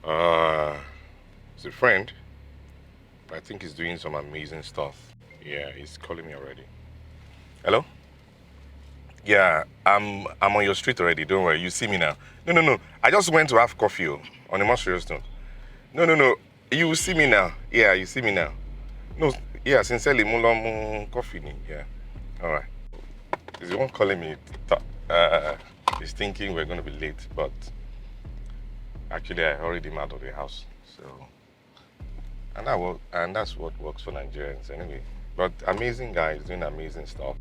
Uh, it's a friend. I think he's doing some amazing stuff. Yeah, he's calling me already. Hello? Yeah, I'm on your street already. Don't worry. You see me now. No. I just went to have coffee on a more serious note. No. You will see me now. Yeah, you see me now. No, yeah, sincerely, mulo coffee ni. Yeah. All right. He's the one calling me. Uh, he's thinking we're going to be late, but actually I already am out of the house. So, and that's what works for Nigerians anyway. But amazing guy, he's doing amazing stuff.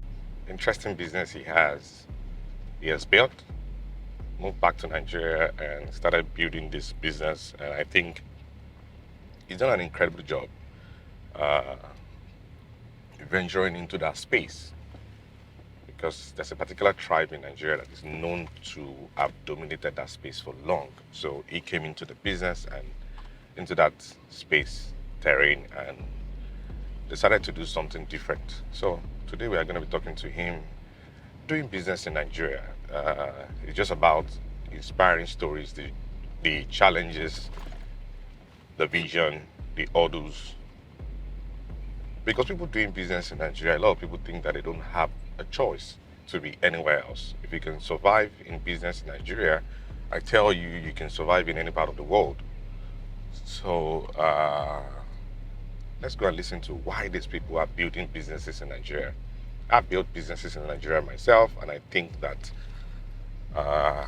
Interesting business he has. He has built, moved back to Nigeria and started building this business. And I think he's done an incredible job uh, venturing into that space because there's a particular tribe in Nigeria that is known to have dominated that space for long. So he came into the business and into that space terrain and decided to do something different. So today we are going to be talking to him, doing business in Nigeria. It's just about inspiring stories, the challenges, the vision, the hurdles. Because people doing business in Nigeria, a lot of people think that they don't have a choice to be anywhere else. If you can survive in business in Nigeria, I tell you, you can survive in any part of the world. So let's go and listen to why these people are building businesses in Nigeria. I've built businesses in Nigeria myself, and I think that there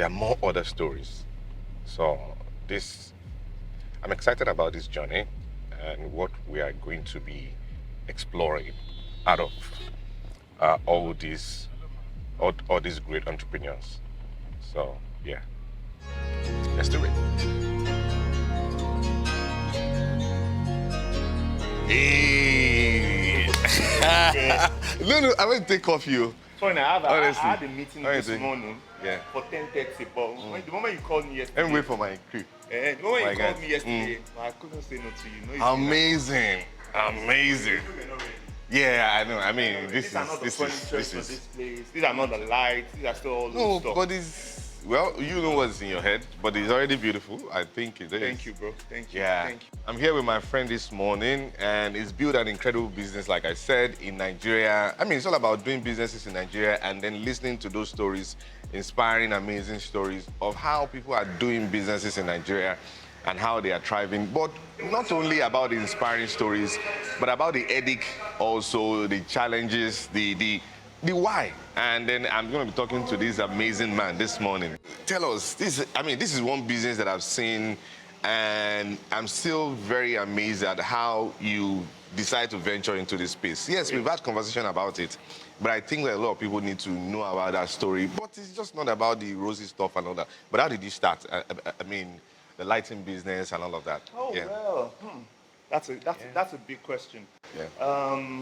are more other stories. So I'm excited about this journey and what we are going to be exploring out of all these great entrepreneurs. So yeah, let's do it. Hey. No, I went to take coffee. Funny, I Honestly. had a meeting this Honestly. morning Yeah. for 10:30, but the moment you called me yesterday, Let me wait for my crew. the moment My you God. called me yesterday, I couldn't say no to you. No, it's Amazing. Yeah, I know. I mean, These are not the furniture for this place. These are not the lights. These are still all No, those stuff. but you know what's in your head, but it's already beautiful. I think it is. Thank you, bro. Thank you. Yeah. Thank you. I'm here with my friend this morning, and he's built an incredible business, like I said, in Nigeria. I mean, it's all about doing businesses in Nigeria and then listening to those stories, inspiring, amazing stories of how people are doing businesses in Nigeria and how they are thriving. But not only about the inspiring stories, but about the headache, also the challenges, the why. And then I'm going to be talking to this amazing man this morning. Tell us, this is one business that I've seen, and I'm still very amazed at how you decide to venture into this space. Yes, we've had conversation about it, but I think that a lot of people need to know about that story. But it's just not about the rosy stuff and all that. But how did you start? I mean, the lighting business and all of that. Oh, Yeah. well, that's a big question. Yeah.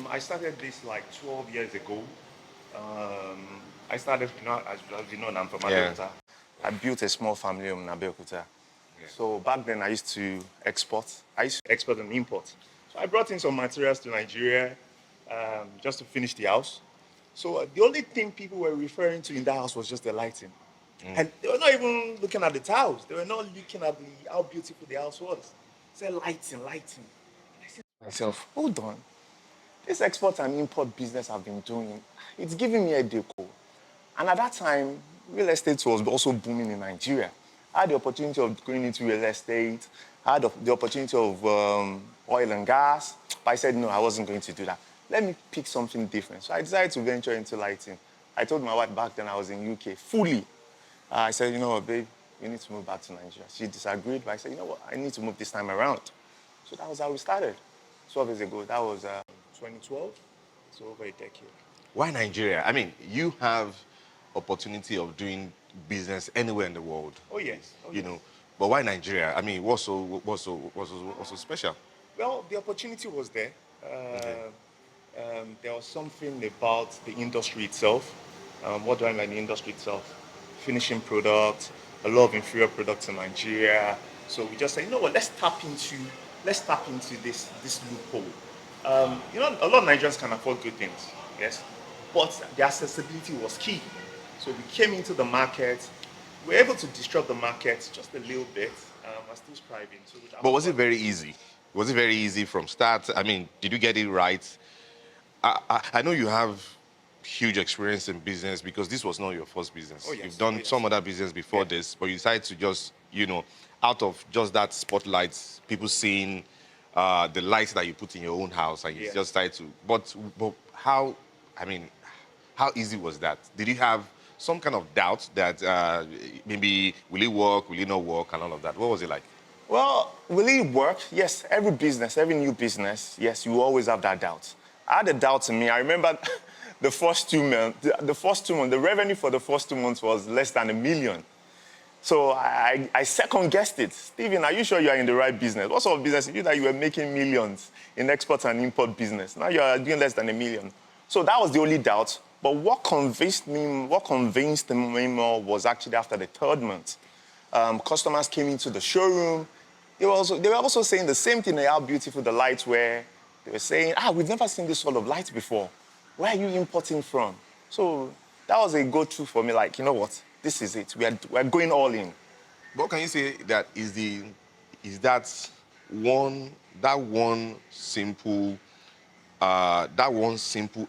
I started this like 12 years ago. I started, as you know, I'm from Yeah. Abeokuta. I built a small family home in Abeokuta. So back then, I used to export. I used to export and import. So I brought in some materials to Nigeria just to finish the house. So the only thing people were referring to in that house was just the lighting. And they were not even looking at the tiles. They were not looking at how beautiful the house was. They said lighting. And I said to myself, hold on. This export and import business I've been doing, it's giving me a deco. And at that time, real estate was also booming in Nigeria. I had the opportunity of going into real estate. I had the opportunity of oil and gas. But I said, no, I wasn't going to do that. Let me pick something different. So I decided to venture into lighting. I told my wife back then I was in UK fully. I said, you know what, babe, we need to move back to Nigeria. She disagreed, but I said, you know what, I need to move this time around. So that was how we started. 12 years ago. That was 2012. So over a decade. Why Nigeria? I mean, you have opportunity of doing business anywhere in the world. Oh, yes. You know, but why Nigeria? I mean, what's so special? Well, the opportunity was there. There was something about the industry itself. What do I mean by the industry itself? Finishing products, a lot of inferior products in Nigeria. So we just said, you know what, let's tap into this loophole. A lot of Nigerians can afford good things, yes, but the accessibility was key. So we came into the market, we're able to disrupt the market just a little bit. We're still striving. So that But was was it one. very easy? Was it very easy from start? I mean, did you get it right? I know you have huge experience in business because this was not your first Oh business. You've yes, oh done yes. some other business before Yeah. this, but you decided to just, out of just that spotlight, people seeing the lights that you put in your own house, and you Yeah. just started to. But how? I mean, how easy was that? Did you have some kind of doubt that maybe will it work, will it not work, and all of that? What was it like? Well, will it work? Yes, every business, every new business, yes, you always have that doubt. I had a doubt in me. I remember the first 2 months, the revenue for the first 2 months was less than $1 million. So I second guessed it. Steven, are you sure you are in the right business? What sort of business? You knew that you were making millions in export and import business. Now you are doing less than $1 million. So that was the only doubt. But what convinced me more was actually after the 3rd month. Customers came into the showroom. They were also saying the same thing, how beautiful the lights were. They were saying, we've never seen this sort of light before. Where are you importing from? So that was a go-to for me, like, you know what? This is it. We're going all in. What can you say that is that one simple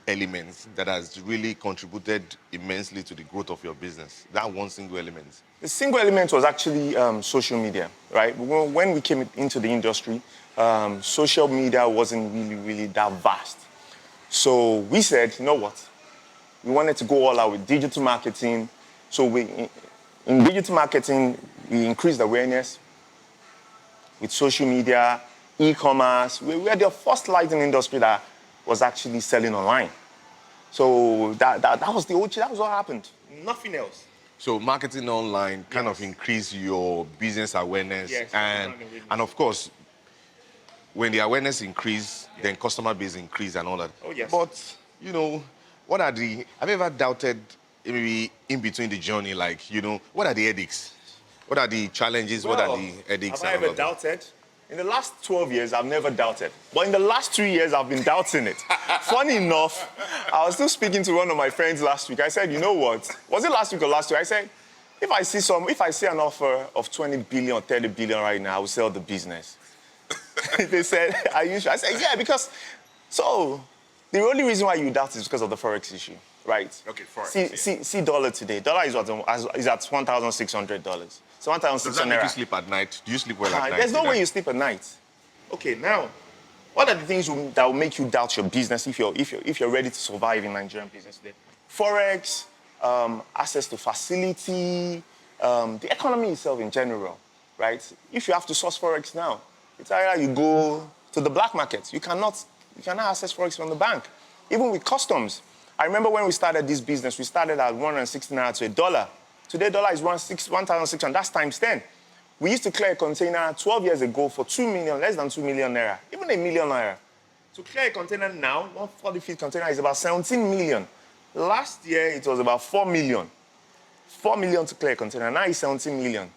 element that has really contributed immensely to the growth of your business? That one single element. The single element was actually social media, right? When we came into the industry, social media wasn't really that vast. So we said, you know what? We wanted to go all out with digital marketing. So in digital marketing, we increased awareness with social media, e-commerce. We were the first lighting industry that was actually selling online. So that was the OG, that was what happened. Nothing else. So marketing online kind of Yes. increase your business awareness, Yes, and brand awareness. and of course, when the awareness increase, Yeah. then customer base increase and all that. Oh, yes. But what are the? Have you ever doubted maybe in between the journey, like what are the headaches? What are the challenges? What are Well, the headaches have I and all ever of that? doubted? In the last 12 years, I've never doubted. But in the last 2 years, I've been doubting it. Funny enough, I was still speaking to one of my friends last week. I said, you know what? Was it last week or last week? I said, if I see an offer of 20 billion or 30 billion right now, I will sell the business. They said, are you sure? I said, yeah, because, so, the only reason why you doubt is because of the Forex issue, right? Okay, Forex, See dollar today. Dollar is at $1,600. So Does that make you 1,600. sleep at night? Do you sleep well at night? There's no way you sleep at night. Okay, now, what are the things that will make you doubt your business if you're ready to survive in Nigerian business today? Forex, access to facility, the economy itself in general, right? If you have to source Forex now, it's either you go to the black market. You cannot access Forex from the bank. Even with customs. I remember when we started this business, we started at 160 naira to $1. Today, dollar is 1,600. That's times 10. We used to clear a container 12 years ago for 2 million, less than 2 million naira, even $1 million naira. To clear a container now, 140-feet container is about 17 million. Last year, it was about 4 million. 4 million to clear a container. Now it's 17 million.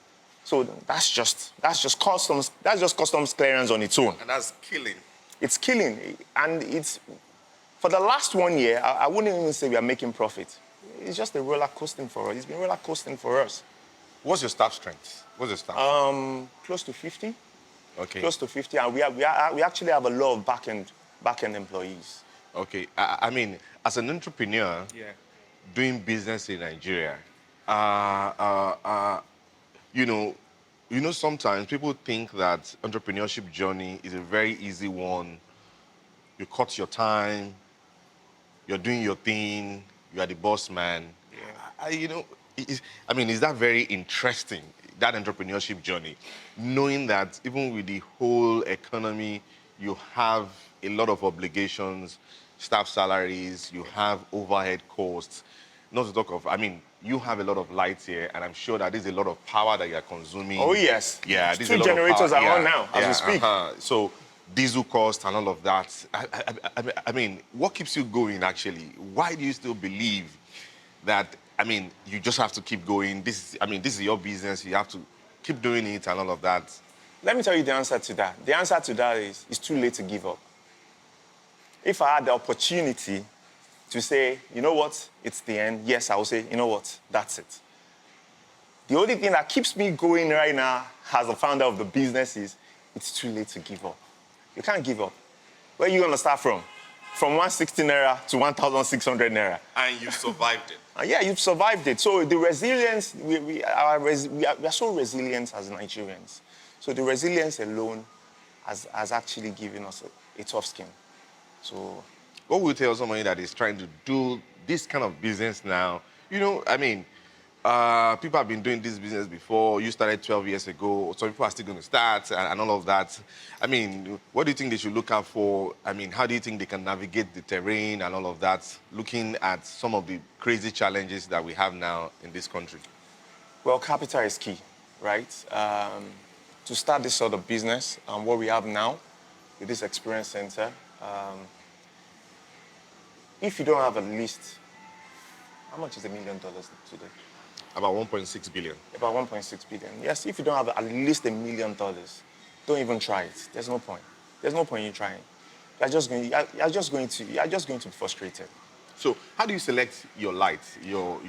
So that's just customs. That's just customs clearance on its own. And that's killing. It's killing, and it's for the last 1 year. I wouldn't even say we are making profit. It's just a roller coasting for us. It's been roller coasting for us. What's your staff strength? What's your staff? Close to 50. Okay. Close to 50, and we actually have a lot of back-end employees. Okay. I mean, as an entrepreneur, Yeah. doing business in Nigeria, uh, you know, sometimes people think that entrepreneurship journey is a very easy one. You cut your time, you're doing your thing, you are the boss man. Yeah. I mean, is that very interesting, that entrepreneurship journey? Knowing that even with the whole economy, you have a lot of obligations, staff salaries, you have overhead costs. Not to talk of, I mean, you have a lot of lights here, and I'm sure that there's a lot of power that you're consuming. Oh yes. Yeah, there's a Two lot of generators power. are on now as we speak. So diesel cost and all of that. I mean, what keeps you going actually? Why do you still believe that? I mean, you just have to keep going. This is your business. You have to keep doing it and all of that. Let me tell you the answer to that. The answer to that is it's too late to give up. If I had the opportunity to say, you know what, it's the end, yes, I will say, you know what, that's it. The only thing that keeps me going right now as the founder of the business is it's too late to give up. You can't give up. Where are you going to start from? From 160 naira to 1,600 naira. And you survived it. Yeah, you've survived it. So the resilience, we are so resilient as Nigerians. So the resilience alone has actually given us a tough skin. So What would you tell somebody that is trying to do this kind of business now? You know, I mean, people have been doing this business before. You started 12 years ago. Some people are still going to start and all of that. I mean, what do you think they should look out for? I mean, how do you think they can navigate the terrain and all of that, looking at some of the crazy challenges that we have now in this country? well, capital is key, right? To start this sort of business, what we have now with this experience center, if you don't have at least, how much is $1 million today? About 1.6 billion. About 1.6 billion. Yes, if you don't have at least $1 million, don't even try it. There's no point. There's no point in trying. You're just going to be frustrated. So how do you select your light?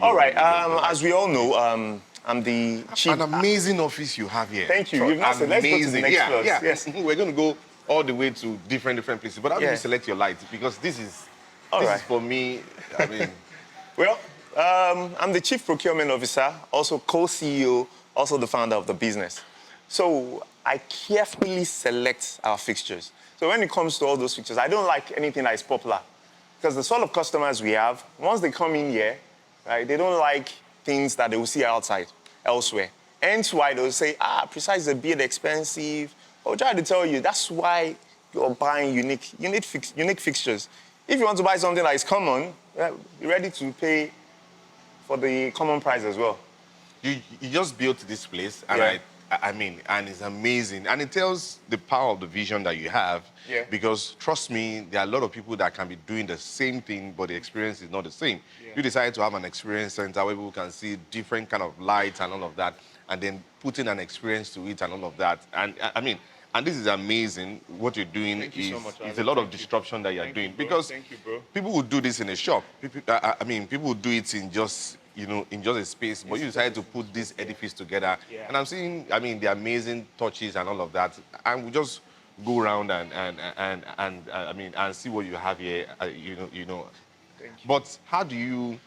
All right. your light? As we all know, I'm the chief. An amazing office you have here. Thank you. You've not said, let's go to the next floor. Yeah. Yes. We're going to go all the way to different places. But how do you select your light? Because this is for me, I mean... Well, I'm the Chief Procurement Officer, also co-CEO, also the founder of the business. So I carefully select our fixtures. So when it comes to all those fixtures, I don't like anything that is popular. Because the sort of customers we have, once they come in here, right, they don't like things that they will see outside, elsewhere. Hence why they'll say, Precise is a bit expensive. I'll try to tell you, that's why you're buying unique fixtures. If you want to buy something that is common, be ready to pay for the common price as well. You just built this place, and I mean, and it's amazing. And it tells the power of the vision that you have. Yeah. Because trust me, there are a lot of people that can be doing the same thing, but the experience is not the same. Yeah. You decided to have an experience center where people can see different kind of lights and all of that, and then putting an experience to it and all of that. And I mean, and this is amazing. What you're doing is a lot of disruption that you're doing. Because people would do this in a shop. People would do it in just, in just a space. But you decided to put this edifice together. Yeah. And I'm seeing, the amazing touches and all of that. And we just go around and see what you have here. Thank you. But how do you,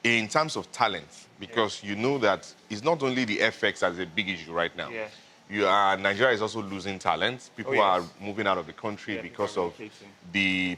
in terms of talent, because you know that it's not only the FX that's a big issue right now. Yeah. Nigeria is also losing talent. People are moving out of the country because of the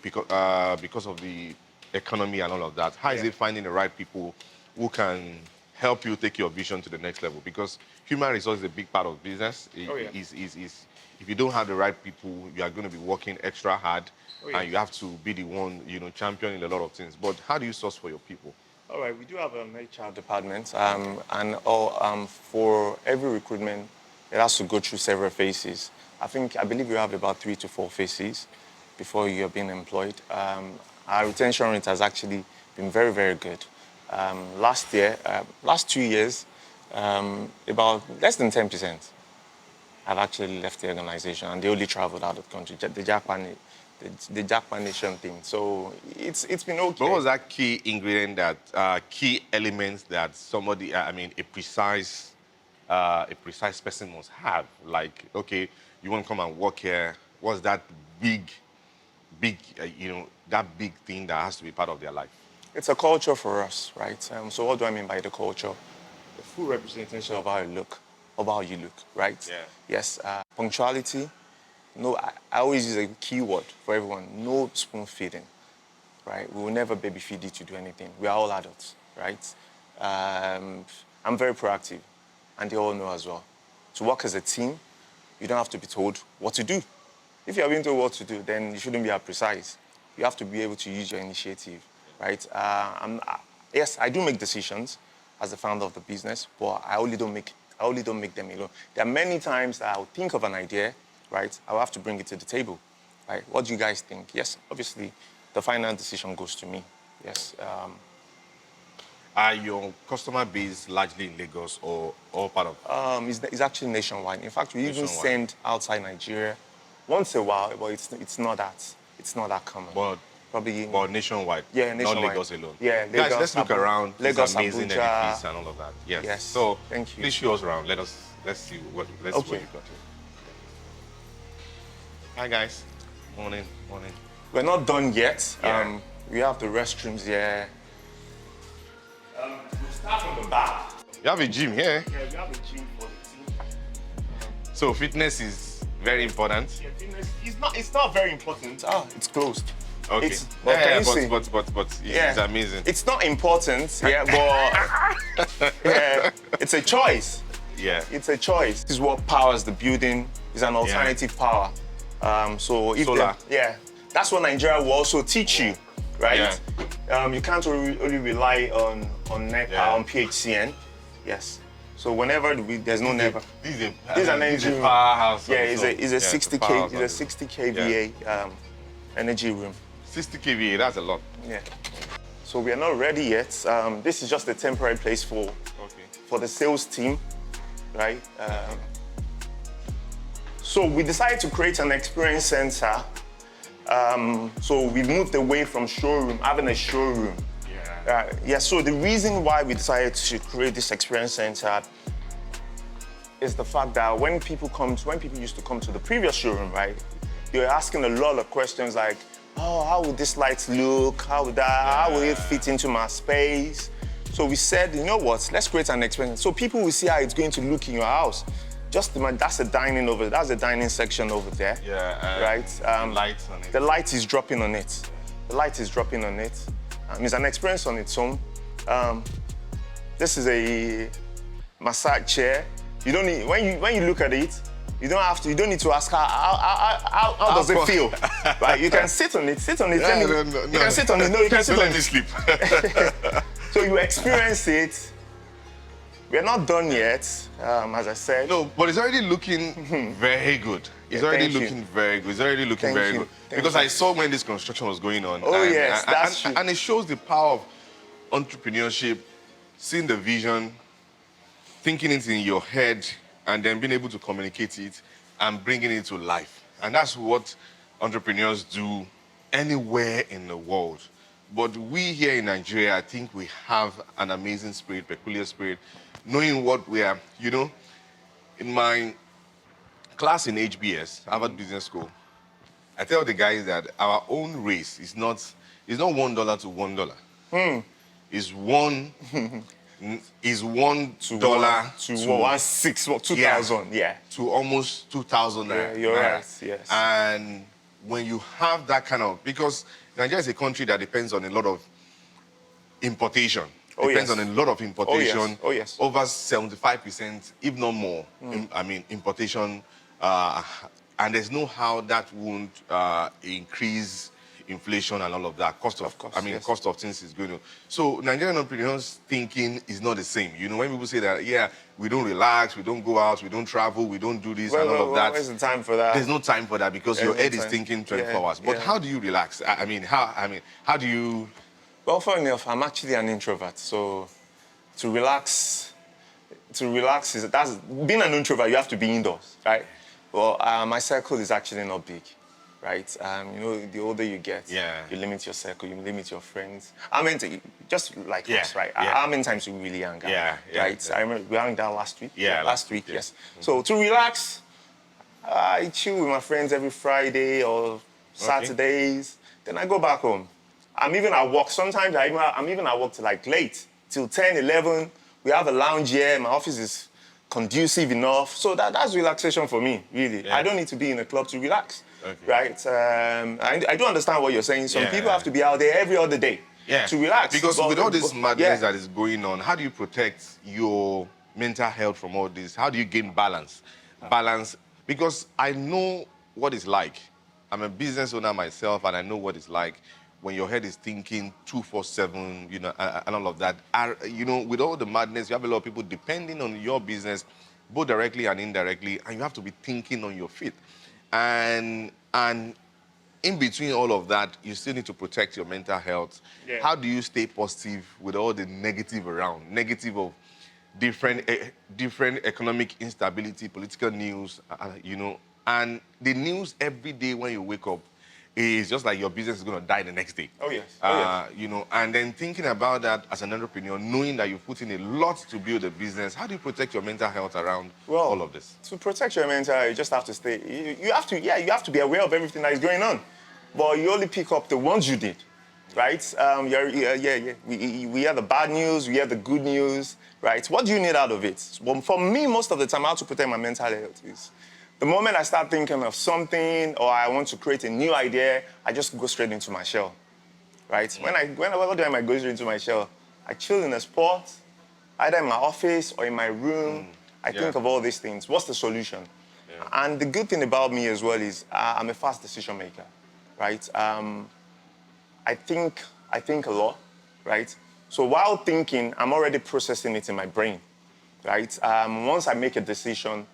economy and all of that. How is it finding the right people who can help you take your vision to the next level? Because human resource is a big part of business. If you don't have the right people, you are going to be working extra hard, and you have to be the one, championing a lot of things. But how do you source for your people? All right, we do have an HR department, and for every recruitment, it has to go through several phases. I believe we have about 3 to 4 phases before you're being employed. Our retention rate has actually been very, very good. Last 2 years, about less than 10% have actually left the organization, and they only traveled out of the country, the Japan Nation thing. So it's been okay. What was that key ingredient, key elements that somebody, a precise person must have? Like, okay, you want to come and work here. What's that big, that big thing that has to be part of their life? It's a culture for us, right? So what do I mean by the culture? The full representation of how you look, right? Yeah. Yes, punctuality. No, I always use a keyword for everyone. No spoon feeding, right? We will never baby feed you to do anything. We are all adults, right? I'm very proactive, and they all know as well. To work as a team, you don't have to be told what to do. If you are being told what to do, then you shouldn't be as precise. You have to be able to use your initiative, right? Yes, I do make decisions as the founder of the business, but I only don't make them alone. There are many times that I'll think of an idea, right? I'll have to bring it to the table, right? What do you guys think? Yes, obviously, the final decision goes to me. Yes. Are your customer base largely in Lagos or all part of? It's actually nationwide. In fact, we even send outside Nigeria once a while, but it's not that common. But probably. But nationwide. Yeah, Not nationwide. Lagos alone. Yeah, Guys, Lagos, let's look around Lagos, this amazing Abuja. edifice and all of that. Yes. Yes. So Thank you. please show us around. Let's see what you got here. Hi guys. Morning. We're not done yet. Yeah. We have the restrooms here. We'll start from the back. You have a gym here. Yeah, we have a gym for the team. So fitness is very important. Yeah, fitness. It's not very important. It's closed. Okay. But it's amazing. It's not important, yeah, but yeah, it's a choice. Yeah. It's a choice. This is what powers the building. It's an alternative power. So if Solar. that's what Nigeria will also teach you, right? Yeah. You can't only rely on NEPA, on PHCN. Yes. So whenever there's no NEPA. This is an energy room. Powerhouse. Yeah, it's a 60 kVA Yeah. energy room. 60 kVA, that's a lot. Yeah. So we are not ready yet. This is just a temporary place for the sales team, right? So we decided to create an experience center. So we moved away from having a showroom. So the reason why we decided to create this experience center is the fact that when people used to come to the previous showroom, right, they were asking a lot of questions like, oh, how would this light look? How will it fit into my space? So we said, you know what, let's create an experience. So people will see how it's going to look in your house. That's the dining over there. That's the dining section over there. Yeah. Right. The lights on it. The light is dropping on it. It's an experience on its own. This is a massage chair. You don't need when you look at it. You don't need to ask how does it feel, right? You can sit on it. You can sit on it. No, you can sit on it. Sleep. So you experience it. We're not done yet, as I said. No, but it's already looking very good. It's already looking very good. Because I saw when this construction was going on. Oh, yes, that's true. And it shows the power of entrepreneurship, seeing the vision, thinking it in your head, and then being able to communicate it and bringing it to life. And that's what entrepreneurs do anywhere in the world. But we here in Nigeria, I think we have an amazing spirit, peculiar spirit, knowing what we are, in my class in HBS, Harvard Business School, I tell the guys that our own race is not $1 to $1. It's $1 to 2,000, to almost 2,000. You're right. Yes. And when you have that kind of, because Nigeria is a country that depends on a lot of importation. Depends on a lot of importation. Oh yes. Over 75%, if not more. Importation. And there's no how that won't increase inflation and all of that. Cost of things is going to. So Nigerian entrepreneurs thinking is not the same. When people say that, we don't relax, we don't go out, we don't travel, we don't do this and all of that. Where's the time for that? There's no time for that because your head is thinking 24 hours. But how do you relax? How do you? Well, funny enough, I'm actually an introvert. So to relax that's being an introvert. You have to be indoors, right? Well, my circle is actually not big. Right, the older you get, you limit your circle, you limit your friends. Just like us, right? How many times do we really hang out? Right. I remember we hung out last week. Last week, yes. So to relax, I chill with my friends every Friday or Saturdays. Then I go back home. I'm even at work. Sometimes I'm even at work till late, till 10, 11. We have a lounge here. My office is conducive enough. So that's relaxation for me, really. Yeah. I don't need to be in a club to relax. Okay. Right? I do understand what you're saying. Some people have to be out there every other day to relax. Because with all this madness that is going on, how do you protect your mental health from all this? How do you gain balance? Because I know what it's like. I'm a business owner myself, and I know what it's like when your head is thinking 24/7, and all of that. With all the madness, you have a lot of people depending on your business, both directly and indirectly, and you have to be thinking on your feet. And in between all of that, you still need to protect your mental health. Yeah. How do you stay positive with all the negative around? Negative of different economic instability, political news, and the news every day when you wake up is just like your business is going to die the next day. Oh, yes. Oh, yes. You know, and then thinking about that as an entrepreneur, knowing that you put in a lot to build a business, how do you protect your mental health around all of this? To protect your mental health, you just have to stay. You have to, you have to be aware of everything that is going on. But you only pick up the ones you did, right? We hear the bad news, we hear the good news, right? What do you need out of it? Well, for me, most of the time, how to protect my mental health is the moment I start thinking of something or I want to create a new idea, I just go straight into my shell, right? What time I go straight into my shell? I chill in a spot, either in my office or in my room. I think of all these things. What's the solution? Yeah. And the good thing about me as well is I'm a fast decision maker, right? I think a lot, right? So while thinking, I'm already processing it in my brain, right? Once I make a decision,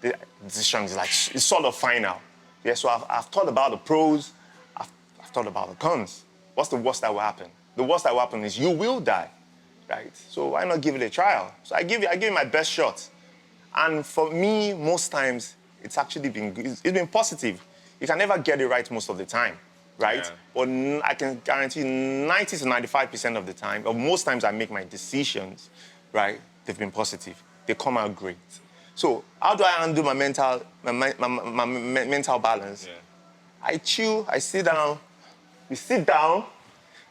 the decision is like, it's sort of final. Yeah, so I've thought about the pros, I've thought about the cons. What's the worst that will happen? The worst that will happen is you will die, right? So why not give it a trial? So I give it my best shot. And for me, most times, it's actually been good. It's been positive. You can never get it right most of the time, right? Yeah. But I can guarantee 90 to 95% of the time, or most times I make my decisions, right, they've been positive. They come out great. So how do I handle my mental balance? Yeah. I chill, I sit down, we sit down.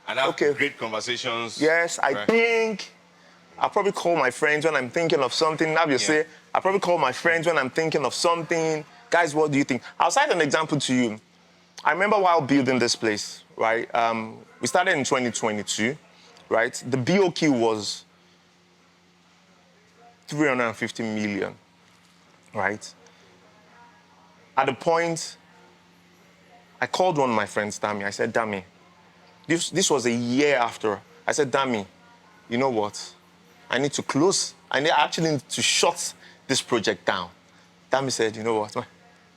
And have great conversations. Yes, I think. I'll probably call my friends when I'm thinking of something. Now you say, I'll probably call my friends when I'm thinking of something. Guys, what do you think? I'll cite an example to you. I remember while building this place, right? We started in 2022, right? The BOQ was 350 million, right? At the point, I called one of my friends, Dami. I said, Dami, this was a year after. I said, Dami, you know what? I need to close. I actually need to shut this project down. Dami said, you know what?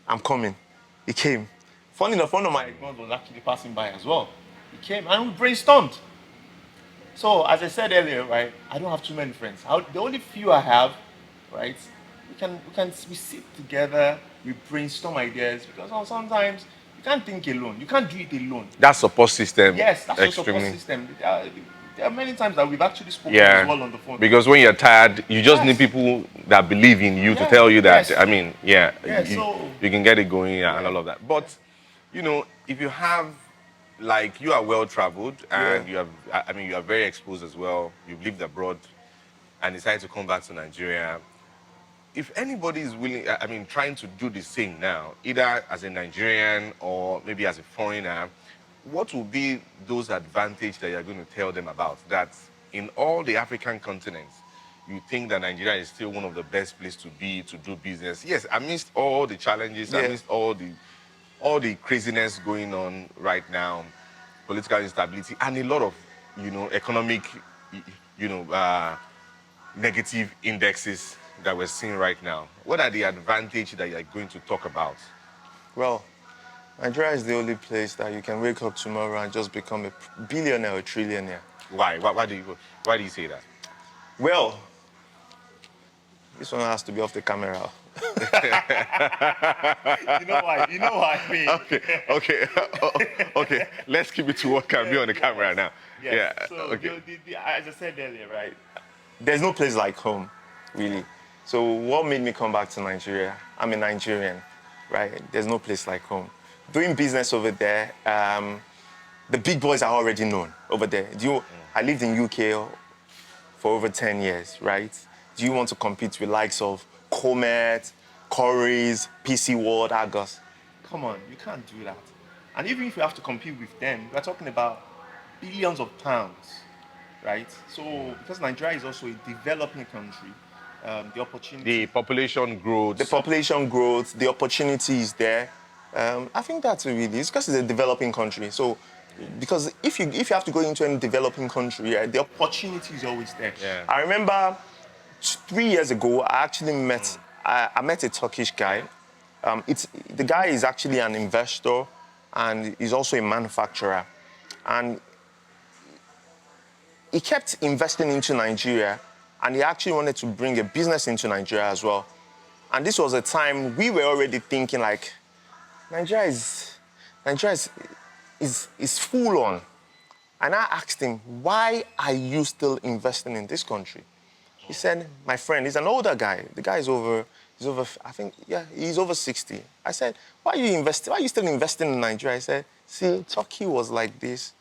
I'm coming. He came. Funny enough, one of my friends was actually passing by as well. He came and we brainstormed. So, as I said earlier, right, I don't have too many friends. The only few I have, right, we sit together, we brainstorm ideas, because sometimes you can't think alone. You can't do it alone. That support system. Yes, that's your support system. There are many times that we've actually spoken as well on the phone. Because when you're tired, you just need people that believe in you to tell you that, I mean, you can get it going and all of that. But, you know, if you have, like, you are well-traveled and you are very exposed as well. You've lived abroad and decided to come back to Nigeria. If anybody is willing, trying to do the same now, either as a Nigerian or maybe as a foreigner, what will be those advantages that you're going to tell them about? That in all the African continents, you think that Nigeria is still one of the best places to be, to do business. Yes, amidst all the challenges, amidst all the craziness going on right now, political instability, and a lot of, economic, negative indexes that we're seeing right now. What are the advantages that you're going to talk about? Well, Nigeria is the only place that you can wake up tomorrow and just become a billionaire or trillionaire. Why? Why do you say that? Well, this one has to be off the camera. You know why I mean. Okay. Let's keep it to what can be on the camera now. Yes. Yeah. So, as I said earlier, right? There's no place like home, really. So what made me come back to Nigeria? I'm a Nigerian, right? There's no place like home. Doing business over there, the big boys are already known over there. I lived in UK for over 10 years, right? Do you want to compete with likes of Comet, Corey's, PC World, Argos? Come on, you can't do that. And even if you have to compete with them, we're talking about billions of pounds, right? So because Nigeria is also a developing country, the opportunity... The population growth. The opportunity is there. I think that's really, it's because it's a developing country. So, because if you have to go into a developing country, the opportunity is always there. Yeah. I remember 3 years ago, I actually met a Turkish guy. The guy is actually an investor and he's also a manufacturer. And he kept investing into Nigeria and he actually wanted to bring a business into Nigeria as well. And this was a time we were already thinking like, Nigeria is Nigeria is full on. And I asked him, why are you still investing in this country? He said, my friend, he's an older guy. The guy is over, I think, yeah, he's over 60. I said, why are you investing? Why are you still investing in Nigeria? He said, see, Turkey was like this,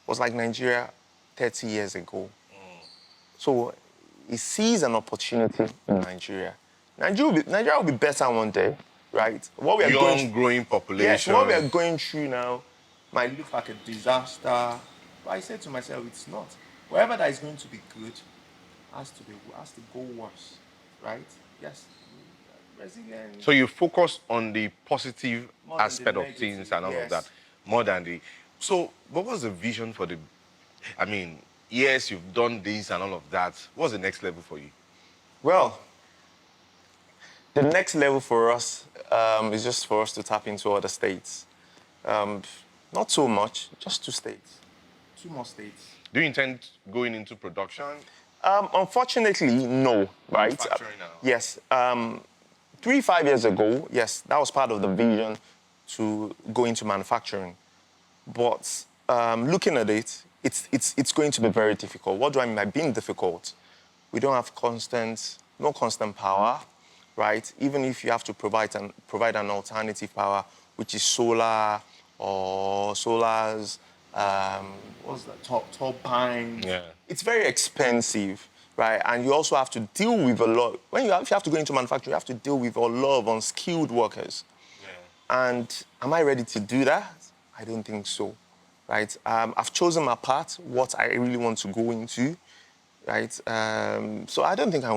was like Nigeria 30 years ago. So he sees an opportunity in Nigeria. Nigeria will be better one day, right? What we are going Young, growing Yes, what we are population. going through now might look like a disaster. But I said to myself, it's not. Wherever that is going to be good has to go worse, right? Yes, resilience So you focus on the positive more than the aspect of things negative. and all of that, Yes. more than the. So, what was the vision for the? I mean, yes, you've done this and all of that. What's the next level for you? Well, the next level for us is just for us to tap into other states. Um, Not so much, just 2 states. 2 more states. Do you intend going into production, Unfortunately, no, right? manufacturing now? Yes. 5 years ago, yes, that was part of the vision to go into manufacturing. But looking at it, it's going to be very difficult. What do I mean by being difficult? We don't have no constant power, right? Even if you have to provide an alternative power, which is solar or solars, what's that? Turbines. Yeah. It's very expensive, right? And you also have to deal with a lot. If you have to go into manufacturing, you have to deal with a lot of unskilled workers. And am I ready to do that? I don't think so, right? I've chosen my path, what I really want to go into, right? So I don't think I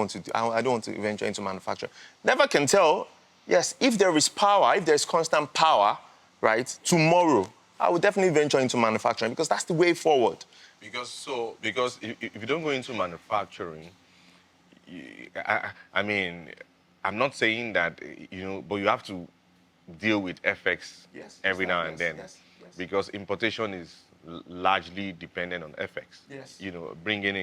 don't want to venture into manufacturing. Never can tell. Yes, if there is power, if there's constant power, right, tomorrow, I would definitely venture into manufacturing because that's the way forward. Because if you don't go into manufacturing, I mean, I'm not saying that but you have to deal with FX Yes, every now and yes, then, yes, yes. because importation is largely dependent on FX. Yes. Bringing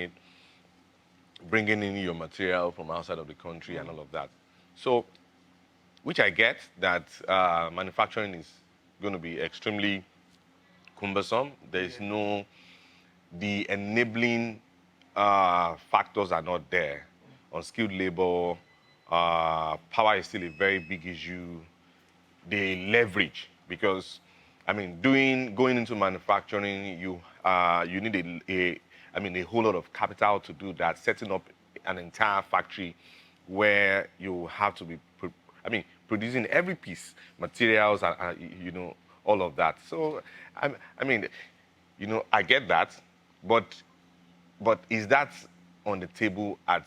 in your material from outside of the country and all of that. So, which I get that manufacturing is going to be extremely cumbersome. There's no the enabling factors are not there. Unskilled labor, power is still a very big issue. They leverage because, I mean, going into manufacturing, you need a whole lot of capital to do that. Setting up an entire factory where you have to be, producing every piece, materials, and all of that. So, I mean, I get that, but is that on the table at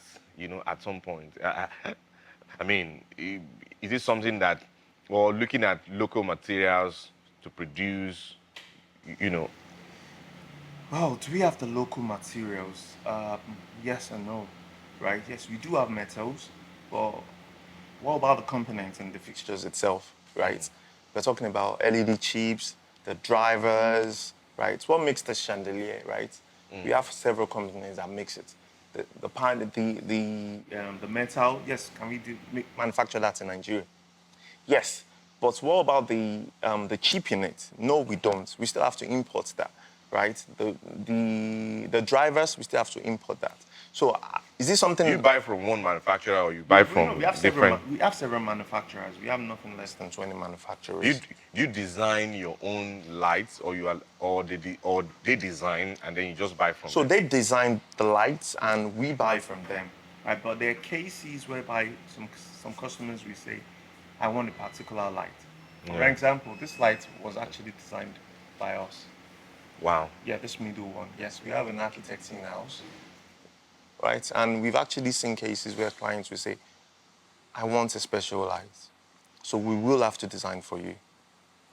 some point? I mean, is it something that, or looking at local materials to produce, you know? Well, do we have the local materials? Yes and no, right? Yes, we do have metals, but what about the components and the fixtures itself, right? We're talking about LED chips, the drivers, right? What makes the chandelier, right? We have several companies that makes it. The metal, yes, can we manufacture that in Nigeria? Yes, but what about the chip in it? No, we don't. We still have to import that, right? The drivers, we still have to import that. So is this something? Do you buy from one manufacturer or you buy from We have different? we have several manufacturers. We have nothing less than 20 Do you, manufacturers. do you design your own lights, or they design and then you just buy from So them? they design the lights and we buy from them, right? But there are cases whereby some customers will say, I want a particular light. For example, this light was actually designed by us. Wow. Yeah, this middle one. Yes, we have an architect in house, right? And we've actually seen cases where clients will say, I want a special light. So we will have to design for you,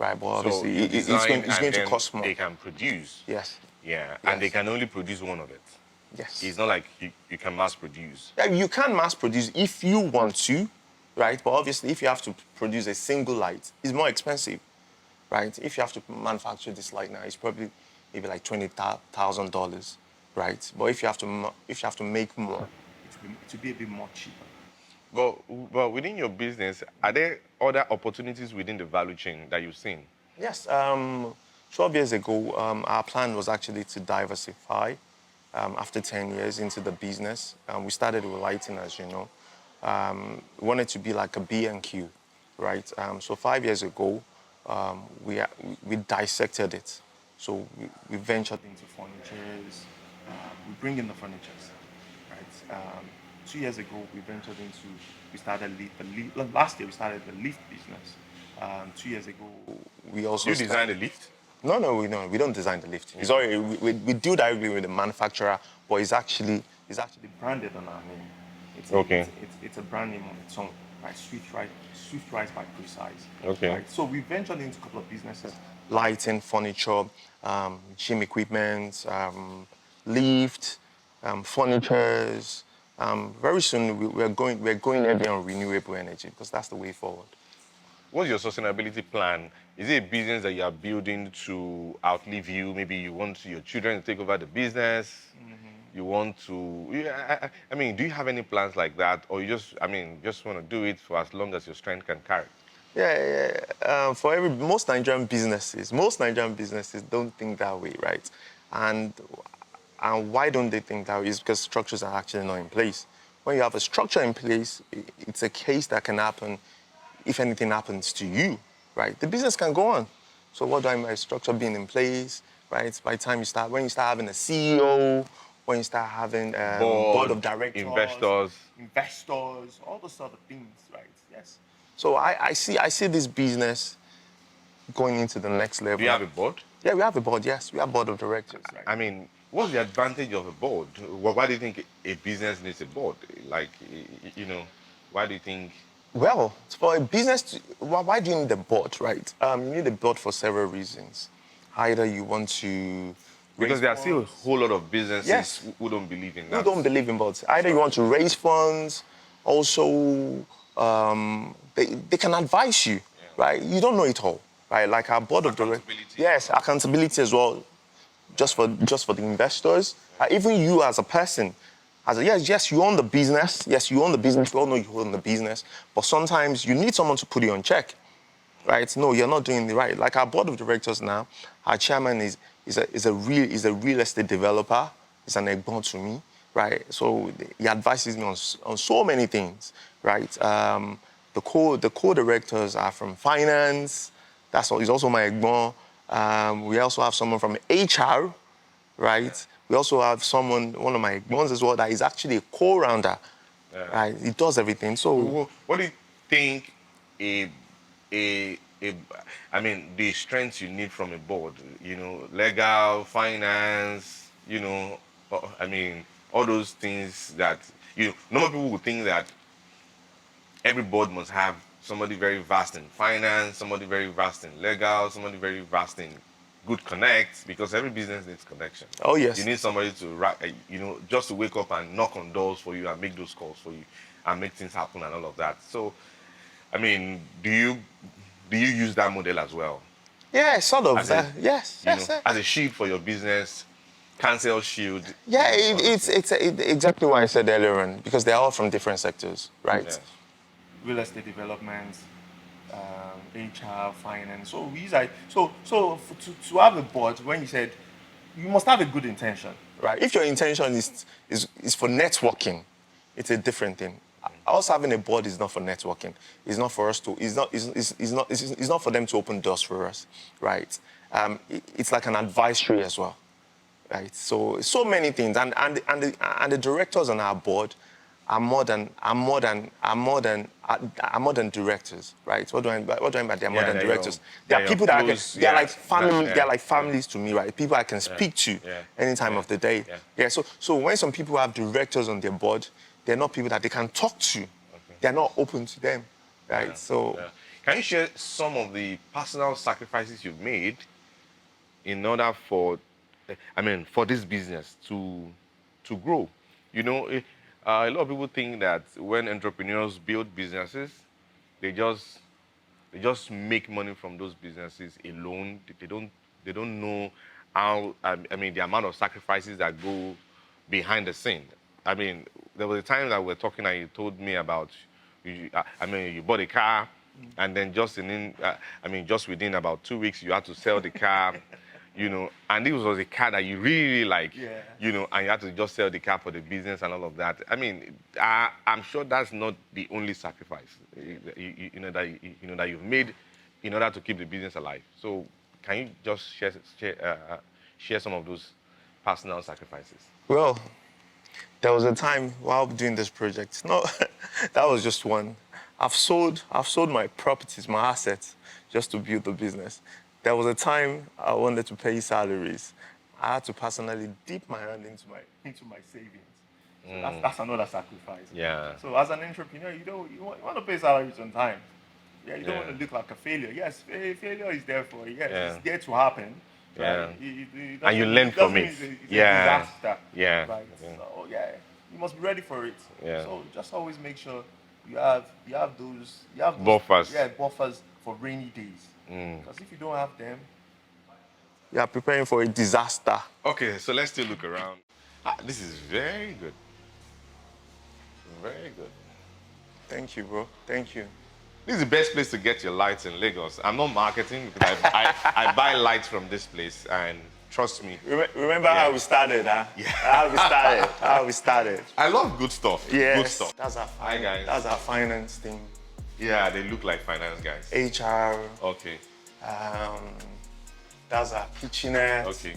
right? But So obviously, you design it's and going to then cost more. they can produce. Yes. Yeah, and they Yes. can only produce one of it. Yes. It's not like you can mass produce. Yeah, you can mass produce if you want to, right? But obviously, if you have to produce a single light, it's more expensive, right? If you have to manufacture this light now, it's probably maybe like $20,000, right? But if you have to make more, it will be a bit more cheaper. But within your business, are there other opportunities within the value chain that you've seen? Yes, 12 years ago, our plan was actually to diversify after 10 years into the business. We started with lighting, as you know. We wanted to be like a B&Q, right? So 5 years ago, we dissected it. So we ventured into furnitures. We bring in the furnitures, right? 2 years ago, we started last year we started the lift business. 2 years ago, we also You designed started. the lift? No, we don't design the lift. It's already, we do directly with the manufacturer, but it's actually branded on our name. Okay. It's a brand name on its own, right? Swift Rise by Precise, Okay. right? So we ventured into a couple of businesses: lighting, furniture, gym equipment, lift, furnitures. Very soon we're going heavy on renewable energy because that's the way forward. What's your sustainability plan? Is it a business that you are building to outlive you? Maybe you want your children to take over the business. You want to, yeah, I mean, do you have any plans like that? Or you just, I mean, just want to do it for as long as your strength can carry? Yeah. For most Nigerian businesses don't think that way, right? And and why don't they think that way? Is because structures are actually not in place. When you have a structure in place, it's a case that can happen if anything happens to you, right? The business can go on. So what do I mean by structure being in place, right? By the time when you start having a CEO, when you start having board Board, of directors, investors. investors, all those sort of things, right? Yes. So I see this business going into the next Do you level. have a board? Yeah, we have a board. Yes, we have board of directors. Right. I mean, what's the advantage of a board? Why do you think a business needs a board? Like, why do you think? Well, for a business, why do you need a board, right? You need a board for several reasons. Either you want to Because raise there are still a funds. whole lot of businesses Yes, who don't believe in who that. don't believe in boards. Either you want to raise funds, also they can advise you, right? You don't know it all, right? Like our board of directors. Accountability. Yes, accountability as well, just for the investors. Even you as a person, yes, you own the business. Yes, you own the business. We all know you own the business, but sometimes you need someone to put you on check, right? No, you're not doing the right. Like our board of directors now, our chairman is a real estate developer. He's an egbon to me, right? So he advises me on so many things, right? The co-directors are from finance. That's all. He's also my egbon. We also have someone from HR, right? We also have one of my egbons as well, that is actually a co-rounder, right? He does everything. So What do you think a a I mean the strengths you need from a board? Legal, finance. I mean all those things that normal people would think that every board must have somebody very vast in finance, somebody very vast in legal, somebody very vast in good connects, because every business needs connection. oh yes. You need somebody to just to wake up and knock on doors for you and make those calls for you and make things happen and all of that. So, I mean, do you use that model as well Yeah, sort of. as a Yes, yes. as a shield for your business, cancel shield? Yeah, All those things. exactly what I said earlier on, because they're all from different sectors, right? Yeah. Real estate development, HR, finance. So we use to have a board. When you said you must have a good intention, right? If your intention is for networking, it's a different thing. Us having a board is not for networking. It's not for us to. It's not for them to open doors for us, right? It's like an advisory as well, right? So many things, and the directors on our board are more than directors, right? What do I mean by they're more Yeah, than they're directors? They are they're your people that close. they're Yeah, like family. yeah, They're like yeah, families to me, right? People I can speak to yeah, any time yeah, of the day. yeah. Yeah. So when some people have directors on their board, they're not people that they can talk to. They're not open to them, right? Yeah, So yeah. Can you share some of the personal sacrifices you've made in order for this business to grow? A lot of people think that when entrepreneurs build businesses, they just they just make money from those businesses alone. They don't know how. I mean, the amount of sacrifices that go behind the scene. I mean, there was a time that we were talking and you told me about. I mean, you bought a car. and then just just within about 2 weeks, you had to sell the car, and it was a car that you really like, and you had to just sell the car for the business and all of that. I'm sure that's not the only sacrifice, that you've made in order to keep the business alive. So, can you just share some of those personal sacrifices? Well, there was a time while doing this project. No, that was just one. I've sold my properties, my assets, just to build the business. There was a time I wanted to pay salaries. I had to personally dip my hand into my savings. So that's another sacrifice. Yeah. So as an entrepreneur, you want to pay salaries on time. Yeah, you don't want to look like a failure. Yes, failure is there for you. Yes, it's there to happen. Yeah. Right? And you learn from it. It's a Yeah. disaster. Yeah. Right. Yeah. So you must be ready for it. Yeah. So just always make sure you have those Buffers. Buffers for rainy days. Mm. Because if you don't have them, you are preparing for a disaster. Okay, so let's still look around. This is very good. Very good. Thank you, bro. Thank you. This is the best place to get your lights in Lagos. I'm not marketing because I buy lights from this place, and trust me. Remember how we started, huh? Yeah. How we started. I love good stuff. Yes. Good stuff. That's our Hi, guys. That's our finance team. Yeah, they look like finance guys. HR. Okay. That's our kitchenette. Okay.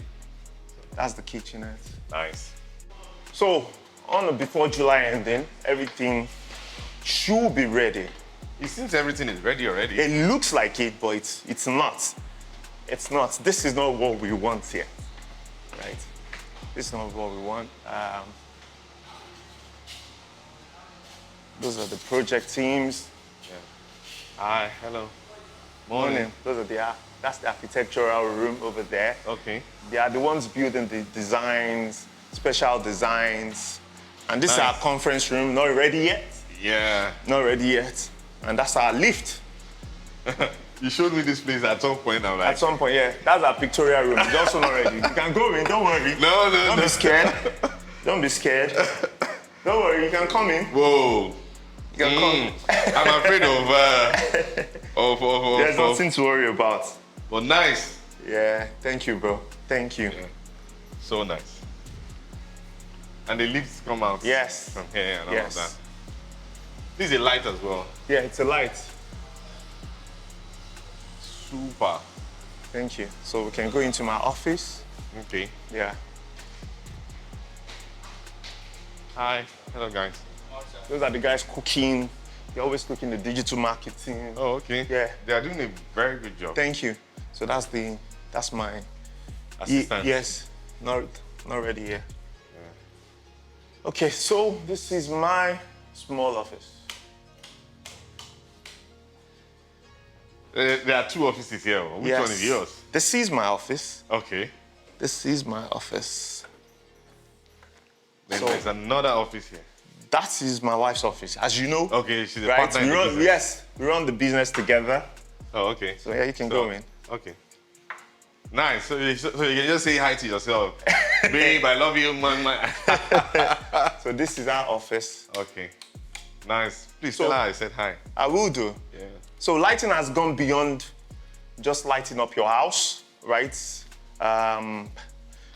That's the kitchenette. Nice. So, before July ending, everything should be ready. It seems everything is ready already. It looks like it, but it's not. It's not. This is not what we want here, right? This is not what we want. Those are the project teams. Yeah. Hi, hello. Morning. That's the architectural room over there. Okay. They are the ones building the designs, special designs. And this is our conference room, not ready yet. Yeah. Not ready yet. And that's our lift. You showed me this place at some point. I'm like, At some point, yeah. That's our pictorial room. It's also not ready. You can go in, don't worry. No. Don't be scared. Don't be scared. Don't worry, you can come in. Whoa. You can come. I'm afraid of There's nothing to worry about. But nice. Yeah, thank you, bro. Thank you. Yeah. So nice. And the lifts come out. Yes. From here and all of that. Yes. This is a light as well. Yeah, it's a light. Super. Thank you. So we can go into my office. Okay. Yeah. Hi. Hello, guys. Those are the guys cooking. They're always cooking the digital marketing. Oh, okay. Yeah. They are doing a very good job. Thank you. So that's my Assistant. yes. Not ready yet. Yeah. Okay, so this is my small office. There are two offices here. Which one is yours? This is my office. Okay. This is my office. Then So- there's another office here. That is my wife's office. As you know, Okay, she's a right? partner in the business. Yes, we run the business together. Oh, okay. So yeah, you can go in. Okay. Nice. So you can just say hi to yourself. Babe, I love you, man. So this is our office. Okay. Nice. Please So- tell her I said hi. I will do. Yeah. So lighting has gone beyond just lighting up your house, right? And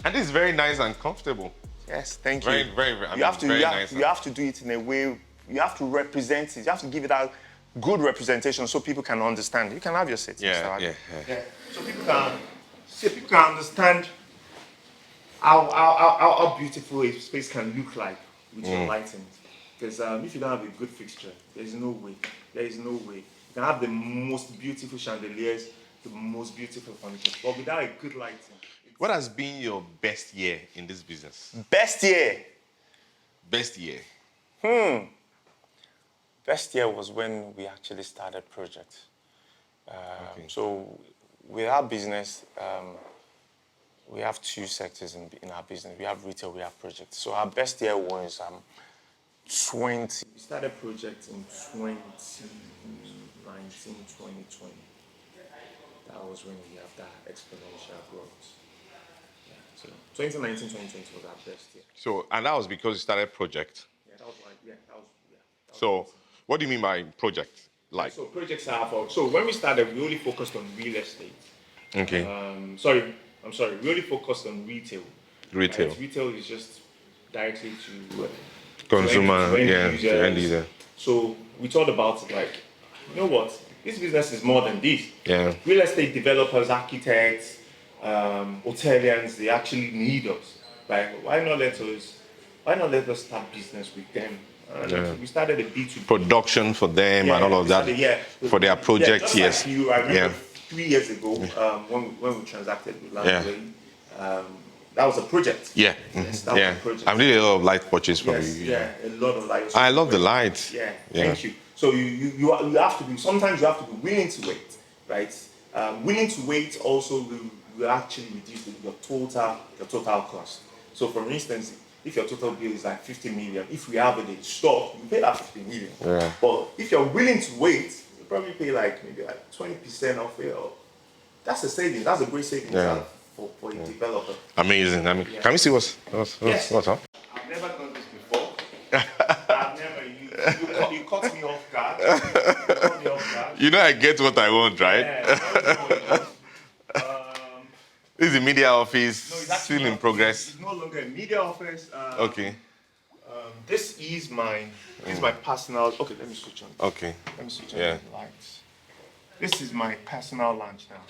this is very nice and comfortable. Yes, thank Very, you. very, You have to, very you nice. have to do it in a way. You have to represent it. You have to give it a good representation so people can understand. You can have your seat. Mr. Yeah, Wadi. yeah. So people can understand how beautiful a space can look like with your lighting. Because if you don't have a good fixture, there is no way. There is no way. You can have the most beautiful chandeliers, the most beautiful furniture, but without a good lighting. What has been your best year in this business? Best year. Best year. Best year was when we actually started project. Okay. So with our business, we have two sectors in our business. We have retail, we have project. So our best year was 20. We started project in 2019, 2020. That was when we have that exponential growth. Yeah. So 2019, 2020 was our best year. So, and that was because you started project. Yeah, that was like, that was. So, what do you mean by project? like? So projects are so when we started, we only focused on real estate. Okay. I'm sorry. We only focused on retail. Retail. Right? Retail is just directly to Consumer, to end yeah, users. to end user. So we thought about it like, you know what? This business is more than this. Yeah. Real estate developers, architects, hoteliers, they actually need us. Like, why not let us start business with them? And we started a B2B. Production for them and all of that. For their projects, just yes. Like you, I remember 3 years ago when we transacted with Landway, that was a project. Yeah. Yes, that was a project. I'm doing a lot of light purchase from you. Yeah, a lot of lights. I love the lights. Yeah, thank you. So you have to be, sometimes you have to be willing to wait, right? Willing to wait also will actually reduce your total cost. So for instance, if your total bill is like 50 million, if we have it in stock, you pay that 50 million. Yeah. But if you're willing to wait, you probably pay maybe 20% off it. That's a saving. That's a great saving for a developer. Amazing. I mean, can we see what's up? I've never done this before. I've never. You caught me off guard. You caught me off guard. You know I get what I want, right? Yeah. This is the media office, No, it's still in progress. It's no longer a media office. Okay. This is my personal. Okay, let me switch on. Okay. Let me switch on the lights. This is my personal lounge now.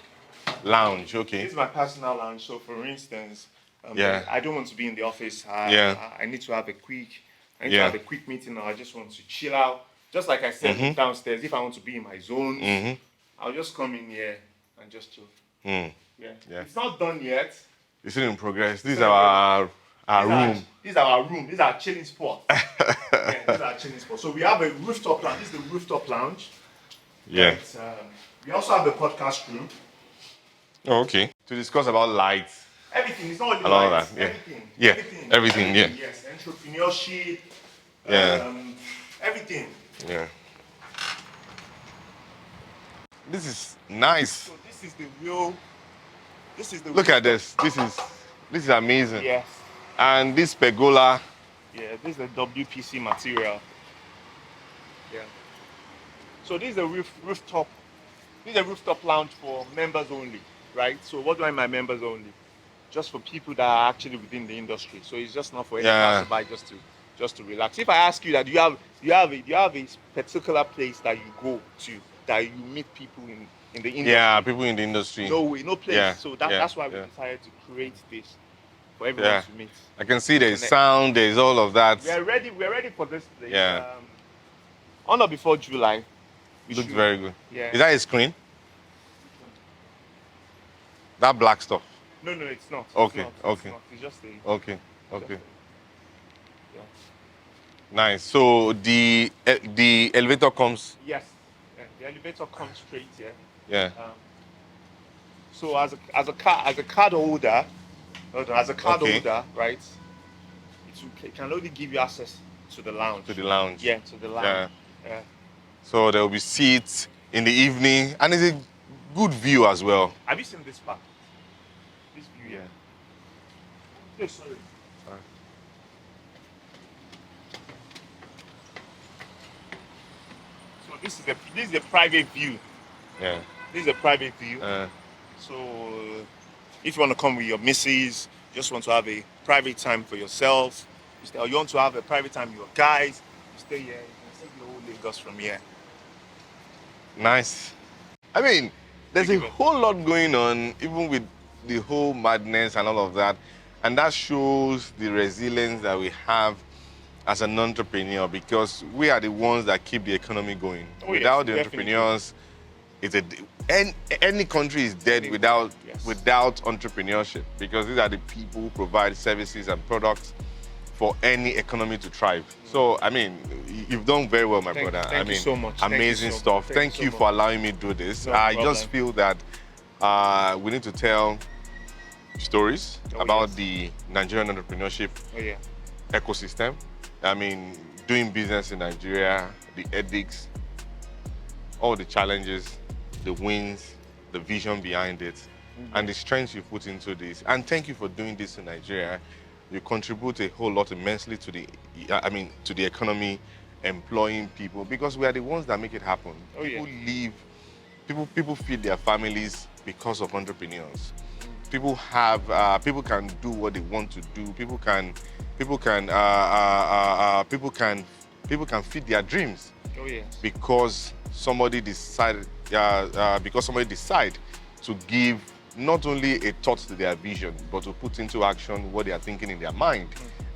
Lounge, okay. This is my personal lounge. So, for instance, I don't want to be in the office. I need to have a quick meeting, or I just want to chill out. Just like I said downstairs, if I want to be in my zone, I'll just come in here and just chill. Yeah. It's not done yet. It's still in progress. This is our room. This is our room. This is our chilling spot. This is our chilling spot. So we have a rooftop lounge. This is the rooftop lounge. Yeah. Right? We also have a podcast room. Oh, okay. To discuss about lights. Everything. It's not only all lights. that. Yeah. Everything. Yeah. Yes. Entrepreneurship. Everything. Yeah. This is nice. So this is the real. Look at this. This is amazing. Yes. And this pergola. Yeah, this is the WPC material. Yeah. So this is a rooftop. This is a rooftop lounge for members only, right? So what do I mean by members only? Just for people that are actually within the industry. So it's just not for any passerby just to relax. If I ask you that you have a particular place that you go to that you meet people in the industry. Yeah, people in the industry. No place. Yeah, so that's why we decided to create this for everyone to meet. I can see there's sound, there's all of that. We're ready for this place. Yeah. On or before July. Looks very good. Yeah. Is that a screen? That black stuff. No, it's not. Okay, It's okay. not. It's just a. Okay. Yeah. Nice. So the elevator comes. Yes. Yeah, the elevator comes straight here. Yeah. So as a card holder, right? It can only give you access to the lounge. To the lounge. Yeah, to the lounge. Yeah. So there will be seats in the evening, and it's a good view as well. Have you seen this part? This view, yeah. No, sorry. So this is a private view. Yeah. This is a private view. So if you want to come with your missus, just want to have a private time for yourself, or you want to have a private time with your guys, you stay here. You can see the whole Lagos from here. Nice. I mean, there's a whole lot going on, even with the whole madness and all of that. And that shows the resilience that we have as an entrepreneur, because we are the ones that keep the economy going. Without the entrepreneurs, any country is dead without entrepreneurship, because these are the people who provide services and products for any economy to thrive. So, I mean, you've done very well, my brother. Thank you so much. Amazing stuff. Thank you for allowing me to do this. I just feel that we need to tell stories about the Nigerian entrepreneurship ecosystem. I mean, doing business in Nigeria, the ethics, all the challenges, the wins, the vision behind it, and the strengths you put into this. And thank you for doing this in Nigeria. You contribute a whole lot immensely to the economy employing people, because we are the ones that make it happen. Oh, People yeah. live, people feed their families because of entrepreneurs. People have, people can do what they want to do. People can feed their dreams. Oh, yes. Because somebody decided, to give not only a thought to their vision, but to put into action what they are thinking in their mind.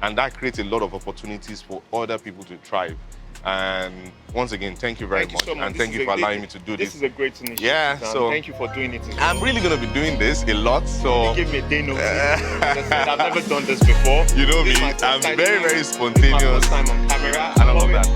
And that creates a lot of opportunities for other people to thrive. And once again, thank you very much. So much. And thank you for allowing me to do this. This is a great initiative. Yeah, so thank you for doing it as well. I'm really going to be doing this a lot. So you give me a day notice. As I said, I've never done this before. You know me, I'm very, very spontaneous. This is my first time on camera. And I love that.